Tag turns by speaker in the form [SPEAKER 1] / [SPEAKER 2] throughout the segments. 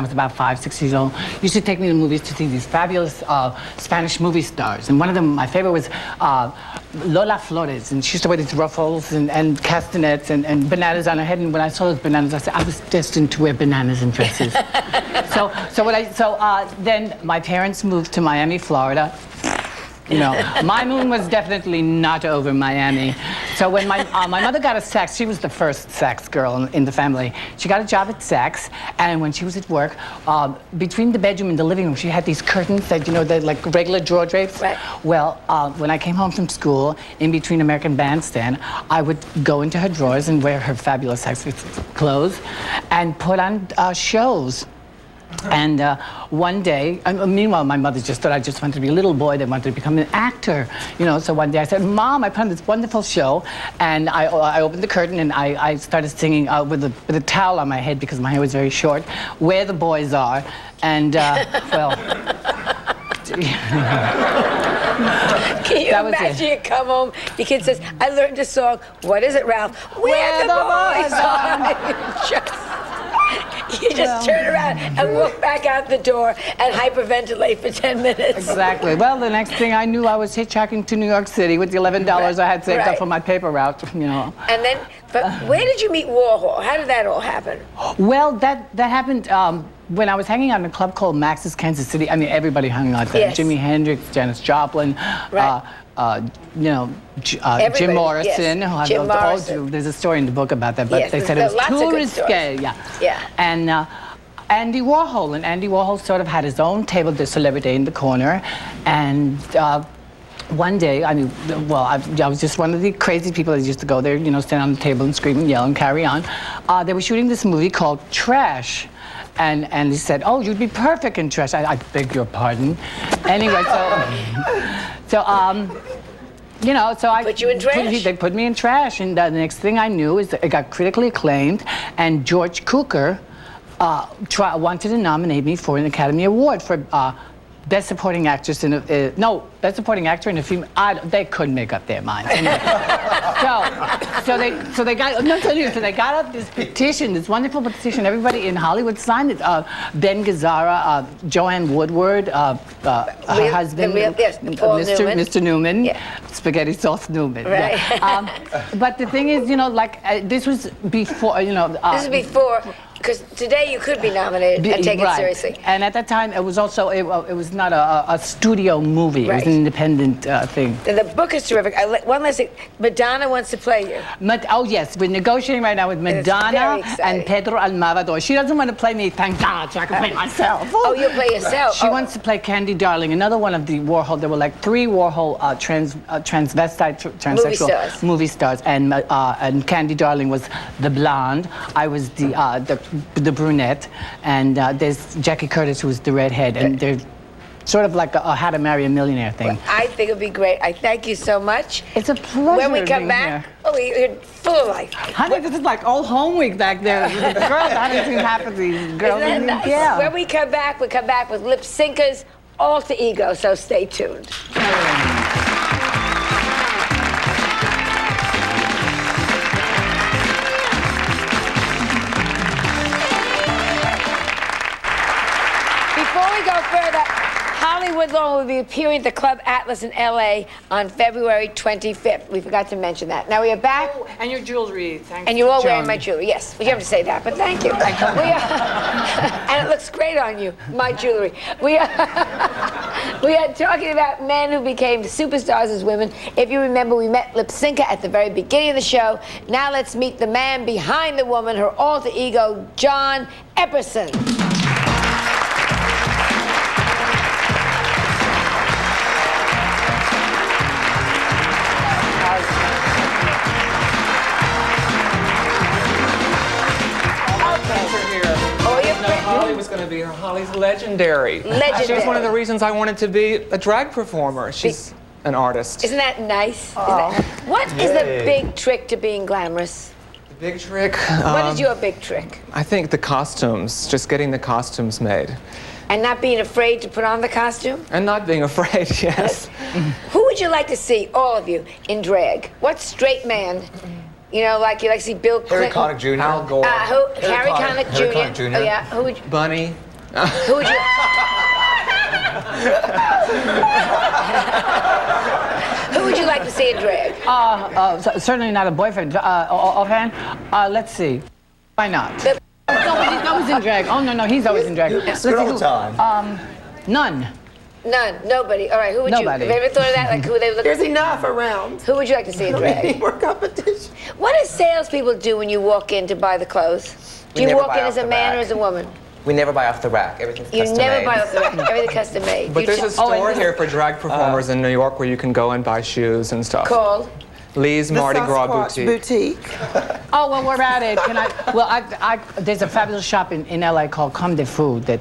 [SPEAKER 1] I was about 5, 6 years old, used to take me to movies to see these fabulous Spanish movie stars. And one of them, my favorite, was Lola Flores. And she used to wear these ruffles and castanets and bananas on her head. And when I saw those bananas, I said, I was destined to wear bananas and dresses. Then my parents moved to Miami, Florida. You know, my moon was definitely not over Miami. So when my mother got a Saks, she was the first Saks girl in the family. She got a job at Saks, and when she was at work, between the bedroom and the living room, she had these curtains that, you know, they're like regular drawer drapes. Right. Well, when I came home from school, in between American Bandstand, I would go into her drawers and wear her fabulous Saks clothes and put on shows. And one day, meanwhile, my mother just thought I just wanted to be a little boy that wanted to become an actor, you know. So one day I said, Mom, I put on this wonderful show, and I opened the curtain and I started singing with a towel on my head because my hair was very short, Where the Boys Are, and well.
[SPEAKER 2] Can you imagine you come home, the kid says, I learned a song, what is it, Ralph? Where the boys are. You just turn around and walk back out the door and hyperventilate for 10 minutes.
[SPEAKER 1] Exactly. Well, the next thing I knew, I was hitchhiking to New York City with the $11 I had saved up for my paper route, you know.
[SPEAKER 2] And then, but where did you meet Warhol? How did that all happen?
[SPEAKER 1] Well, that happened when I was hanging out in a club called Max's Kansas City. I mean, everybody hung out there. Yes. Jimi Hendrix, Janis Joplin, you know, Jim Morrison.
[SPEAKER 2] Yes. Jim Morrison.
[SPEAKER 1] There's a story in the book about that, but they said it was too risque. Yeah. And Andy Warhol, and Andy Warhol sort of had his own table de celebrity in the corner, and one day, I mean, well, I was just one of the crazy people that used to go there, you know, stand on the table and scream and yell and carry on. They were shooting this movie called Trash. And he said, oh, you'd be perfect in Trash. I beg your pardon. Anyway, you know, so I
[SPEAKER 2] put you in Trash.
[SPEAKER 1] They put me in Trash, and the next thing I knew is that it got critically acclaimed, and George Cukor wanted to nominate me for an Academy Award for Best Supporting Actress in a Best Supporting Actor in a Female. They couldn't make up their minds. Anyway. so they got up this petition, this wonderful petition. Everybody in Hollywood signed it. Ben Gazzara, Joanne Woodward, her husband, Mr. Newman, Spaghetti Sauce Newman.
[SPEAKER 2] Right.
[SPEAKER 1] Yeah. But the thing is, you know, like this was before, you know.
[SPEAKER 2] This is before. Because today you could be nominated and take it seriously.
[SPEAKER 1] And at that time, it was also, it was not a studio movie. Right. It was an independent thing.
[SPEAKER 2] And the book is terrific. One last thing. Madonna wants to play you.
[SPEAKER 1] Oh, yes. We're negotiating right now with Madonna and Pedro Almodovar. She doesn't want to play me, thank God, so I can play myself.
[SPEAKER 2] Oh, you'll play yourself?
[SPEAKER 1] She wants to play Candy Darling, another one of the Warhol. There were like 3 Warhol transvestite, transsexual movie stars. And Candy Darling was the blonde. I was the brunette, and there's Jackie Curtis, who's the redhead, and they're sort of like a How to Marry a Millionaire thing.
[SPEAKER 2] Well, I think it'd be great. I thank you so much.
[SPEAKER 1] It's a pleasure.
[SPEAKER 2] When we come back, you're full of life.
[SPEAKER 1] Honey, this is like old home week back there. The girls, I haven't seen half of these girls.
[SPEAKER 2] Isn't that nice? Yeah. When we come back with Lip Synca's Alter Ego, so stay tuned. Before we go further, Holly Woodlawn will be appearing at the Club Atlas in L.A. on February 25th. We forgot to mention that. Now we are back.
[SPEAKER 1] Oh, and your jewelry. Thanks.
[SPEAKER 2] And you're all wearing my jewelry. Yes, we have to say that, but thank you. And it looks great on you, my jewelry. We are talking about men who became superstars as women. If you remember, we met Lip Synca at the very beginning of the show. Now let's meet the man behind the woman, her alter ego, John Epperson.
[SPEAKER 3] Holly was going to be her. Holly's legendary. She's one of the reasons I wanted to be a drag performer. She's an artist.
[SPEAKER 2] Isn't that nice? What is the big trick to being glamorous?
[SPEAKER 3] The big trick?
[SPEAKER 2] What is your big trick?
[SPEAKER 3] I think the costumes, just getting the costumes made.
[SPEAKER 2] And not being afraid to put on the costume?
[SPEAKER 3] And not being afraid, yes.
[SPEAKER 2] Who would you like to see, all of you, in drag? What straight man? You know, like you like to see Bill Clinton.
[SPEAKER 4] Harry Connick Jr.
[SPEAKER 3] Al Gore.
[SPEAKER 2] Harry Connick Jr.
[SPEAKER 4] Oh,
[SPEAKER 2] yeah. Who would you?
[SPEAKER 3] Bunny.
[SPEAKER 2] Who would you... Who would you like to see in drag?
[SPEAKER 1] Certainly not a boyfriend. Offhand, let's see. Why not? Nobody's always in drag. Oh, no, he's always in drag.
[SPEAKER 4] Let's see all the time.
[SPEAKER 1] None.
[SPEAKER 2] None. Nobody. All right, who would
[SPEAKER 1] Nobody.
[SPEAKER 2] you... Have you ever thought of that? Like, who they would look...
[SPEAKER 4] There's enough around.
[SPEAKER 2] Who would you like to see in drag?
[SPEAKER 4] More competition.
[SPEAKER 2] What do salespeople do when you walk in to buy the clothes? Do
[SPEAKER 5] We
[SPEAKER 2] you
[SPEAKER 5] never
[SPEAKER 2] walk
[SPEAKER 5] buy
[SPEAKER 2] in as
[SPEAKER 5] off
[SPEAKER 2] a
[SPEAKER 5] the
[SPEAKER 2] man
[SPEAKER 5] rack.
[SPEAKER 2] or as a woman?
[SPEAKER 5] We never buy off the rack. Everything's
[SPEAKER 2] You
[SPEAKER 5] custom
[SPEAKER 2] never
[SPEAKER 5] made.
[SPEAKER 2] buy off the rack. Everything custom made.
[SPEAKER 3] But there's a store
[SPEAKER 1] and
[SPEAKER 3] here for drag performers in New York where you can go and buy shoes and stuff.
[SPEAKER 2] Called?
[SPEAKER 3] Lee's Mardi Gras
[SPEAKER 4] Sasquatch
[SPEAKER 3] Boutique.
[SPEAKER 1] Oh, well, we're at it. Can I? Well, there's a fabulous shop in LA called Comme des Fous that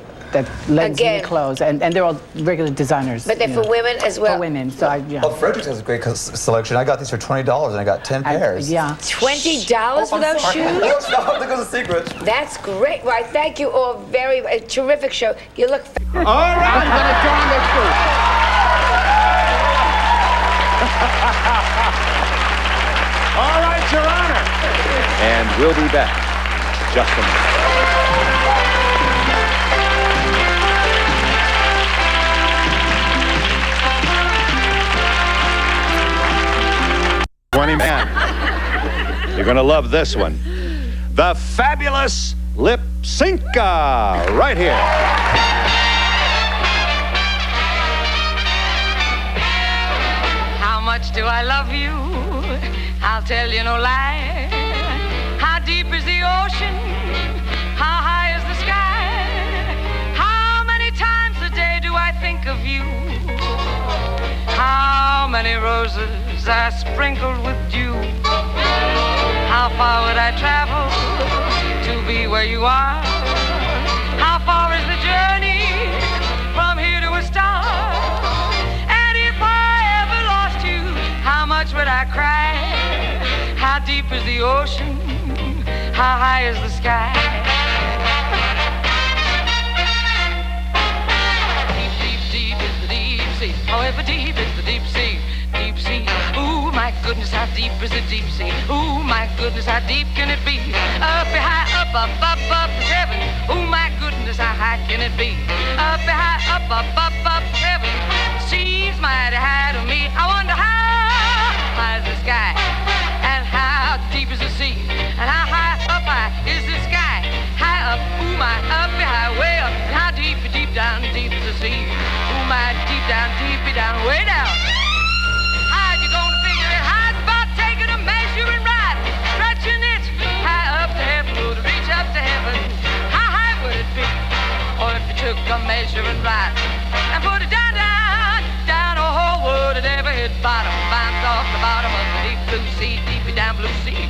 [SPEAKER 1] lends me
[SPEAKER 2] Again.
[SPEAKER 1] clothes, and they're all regular designers.
[SPEAKER 2] But they're
[SPEAKER 1] you
[SPEAKER 2] for
[SPEAKER 1] know,
[SPEAKER 2] women as well.
[SPEAKER 1] For women, so yeah.
[SPEAKER 6] Well, Fredericks has a great selection. I got these for $20 and I got 10 pairs.
[SPEAKER 1] Yeah.
[SPEAKER 2] $20 for those shoes?
[SPEAKER 6] No, stop. There goes a secret.
[SPEAKER 2] That's great. Well, I thank you all very much. Terrific show. You look...
[SPEAKER 1] I'm gonna join this group.
[SPEAKER 7] All right, Your Honor. And we'll be back. Just a minute. 20 men. You're gonna love this one. The fabulous Lip Synca, right here.
[SPEAKER 8] How much do I love you? I'll tell you no lie. How deep is the ocean? How high is the sky? How many times a day do I think of you? How many roses are sprinkled with dew? How far would I travel to be where you are? How far is the journey from here to a star? And if I ever lost you, how much would I cry? How deep is the ocean? How high is the sky? Deep, deep, deep is the deep sea. However deep is the deep sea. Deep sea. Ooh, my goodness, how deep is the deep sea? Ooh, my goodness, how deep can it be? Up high, up to heaven. Ooh, my goodness, how high can it be? Up high, up to heaven. Seems mighty high to me. I wonder how high is the sky? And how deep is the sea? And how high is the sky? High up, ooh, my up high, way up. And how deep down, deep is the sea? Ooh, my deep down, way down. How you gonna figure it? How's about taking a measuring rod, stretching it high up to heaven, would it reach up to heaven? How high would it be? Or if you took a measuring rod and put it down, a whole would it ever hit bottom? Bounce off the bottom of the deep blue sea, deep down blue sea.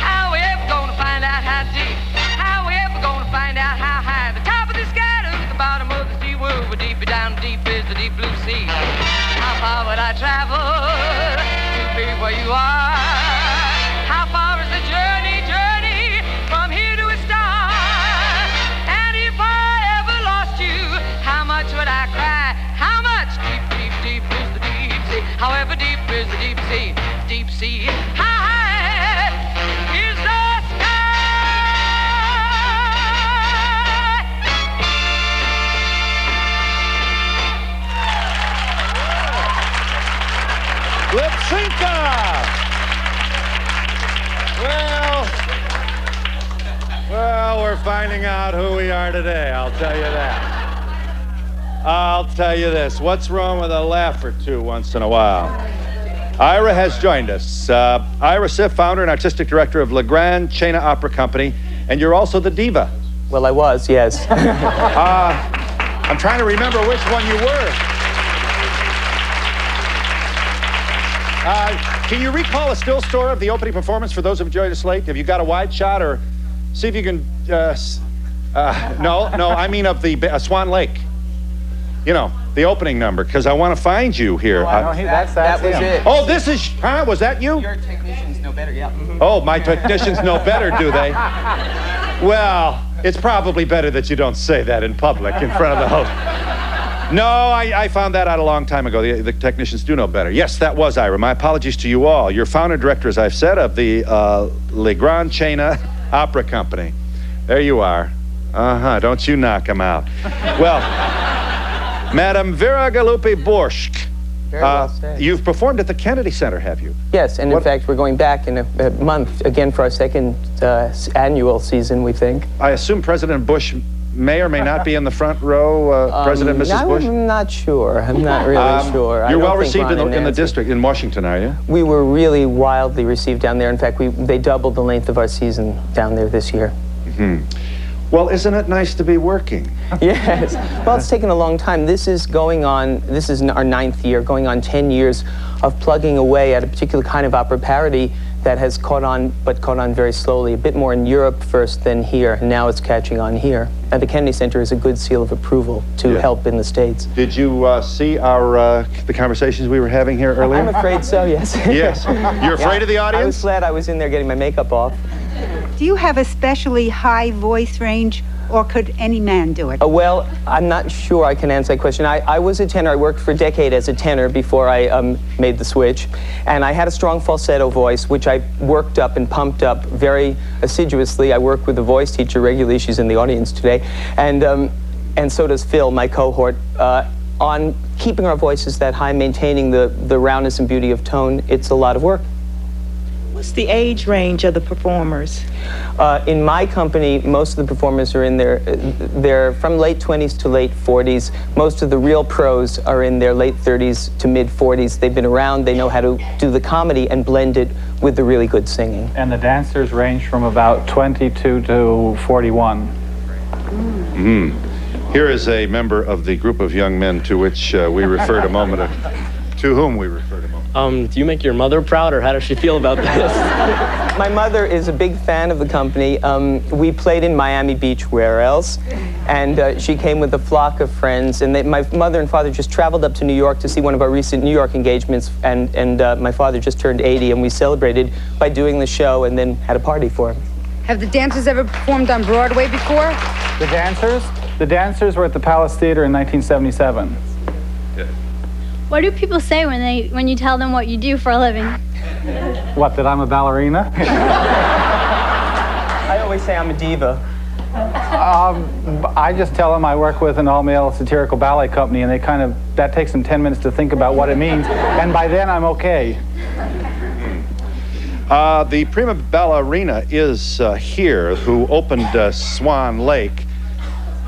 [SPEAKER 8] How we ever gonna find out how deep? How we ever gonna find out how high? The top of the sky to the bottom of the sea world, where deep down deep is the deep blue sea. How far would I travel to be where you are? How far is the journey from here to a star? And if I ever lost you, how much would I cry? How much? Deep, deep, deep is the deep sea. However deep is the deep sea. Deep sea. How high is the
[SPEAKER 7] Lip Synca. Well, we're finding out who we are today, I'll tell you that. I'll tell you this, what's wrong with a laugh or two once in a while? Ira has joined us. Ira Sif, founder and artistic director of Le Grand Chena Opera Company, and you're also the diva.
[SPEAKER 3] Well, I was, yes.
[SPEAKER 7] I'm trying to remember which one you were. Can you recall a still story of the opening performance for those who have joined us late? Have you got a wide shot, or see if you can, no, I mean of the Swan Lake. You know, the opening number, because I want to find you here.
[SPEAKER 3] That was it.
[SPEAKER 7] Oh, this is, was that you?
[SPEAKER 5] Your technicians know better, yeah.
[SPEAKER 7] Oh, my technicians know better, do they? Well, it's probably better that you don't say that in public in front of the host. No, I found that out a long time ago. The technicians do know better. Yes, that was Ira. My apologies to you all. You're founder director, as I've said, of the Le Grand Chena Opera Company. There you are. Uh-huh, don't you knock him out. Well, Madam Vera Galupi-Borsk,
[SPEAKER 5] Very well said.
[SPEAKER 7] you've performed at the Kennedy Center, have you?
[SPEAKER 5] Yes, and in fact, we're going back in a month again for our second annual season, we think.
[SPEAKER 7] I assume President Bush may or may not be in the front row, President Mrs. Bush?
[SPEAKER 5] I'm not sure. I'm not really sure.
[SPEAKER 7] You're well received in the district, in Washington, are you?
[SPEAKER 5] We were really wildly received down there. In fact, they doubled the length of our season down there this year.
[SPEAKER 7] Mm-hmm. Well, isn't it nice to be working?
[SPEAKER 5] Yes. Well, it's taken a long time. This is our 9th year, going on 10 years of plugging away at a particular kind of opera parody that has caught on, but caught on very slowly, a bit more in Europe first than here, and now it's catching on here. And the Kennedy Center is a good seal of approval to help in the States.
[SPEAKER 7] Did you see the conversations we were having here earlier?
[SPEAKER 5] I'm afraid so, yes.
[SPEAKER 7] Yes. You're afraid of the audience?
[SPEAKER 5] I was glad I was in there getting my makeup off.
[SPEAKER 9] Do you have a specially high voice range, or could any man do it?
[SPEAKER 5] Well, I'm not sure I can answer that question. I was a tenor. I worked for a decade as a tenor before I made the switch. And I had a strong falsetto voice, which I worked up and pumped up very assiduously. I work with a voice teacher regularly. She's in the audience today. And so does Phil, my cohort, on keeping our voices that high, maintaining the roundness and beauty of tone. It's a lot of work.
[SPEAKER 10] What's the age range of the performers?
[SPEAKER 5] In my company, most of the performers are in they're from late 20s to late 40s. Most of the real pros are in their late 30s to mid 40s. They've been around, they know how to do the comedy and blend it with the really good singing.
[SPEAKER 11] And the dancers range from about 22 to 41.
[SPEAKER 7] Mm-hmm. Here is a member of the group of young men to which we referred a moment ago. To whom we referred a moment.
[SPEAKER 12] Do you make your mother proud, or how does she feel about this?
[SPEAKER 5] My mother is a big fan of the company. We played in Miami Beach, where else? And she came with a flock of friends. And my mother and father just traveled up to New York to see one of our recent New York engagements. And my father just turned 80, and we celebrated by doing the show and then had a party for him.
[SPEAKER 13] Have the dancers ever performed on Broadway before?
[SPEAKER 11] The dancers? The dancers were at the Palace Theater in 1977.
[SPEAKER 14] What do people say when you tell them what you do for a living?
[SPEAKER 11] What, that I'm a ballerina?
[SPEAKER 5] I always say I'm a diva.
[SPEAKER 11] I just tell them I work with an all-male satirical ballet company, and that takes them 10 minutes to think about what it means, and by then I'm okay.
[SPEAKER 7] The prima ballerina is here, who opened Swan Lake.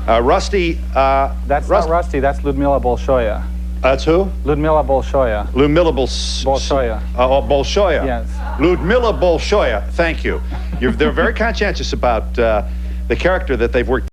[SPEAKER 7] Rusty...
[SPEAKER 11] That's not Rusty, that's Ludmila Bolshoya.
[SPEAKER 7] That's who?
[SPEAKER 11] Ludmila Bolshoya.
[SPEAKER 7] Ludmila
[SPEAKER 11] Bolshoya.
[SPEAKER 7] Bolshoya.
[SPEAKER 11] Yes.
[SPEAKER 7] Ludmila Bolshoya. Thank you. They're very conscientious about the character that they've worked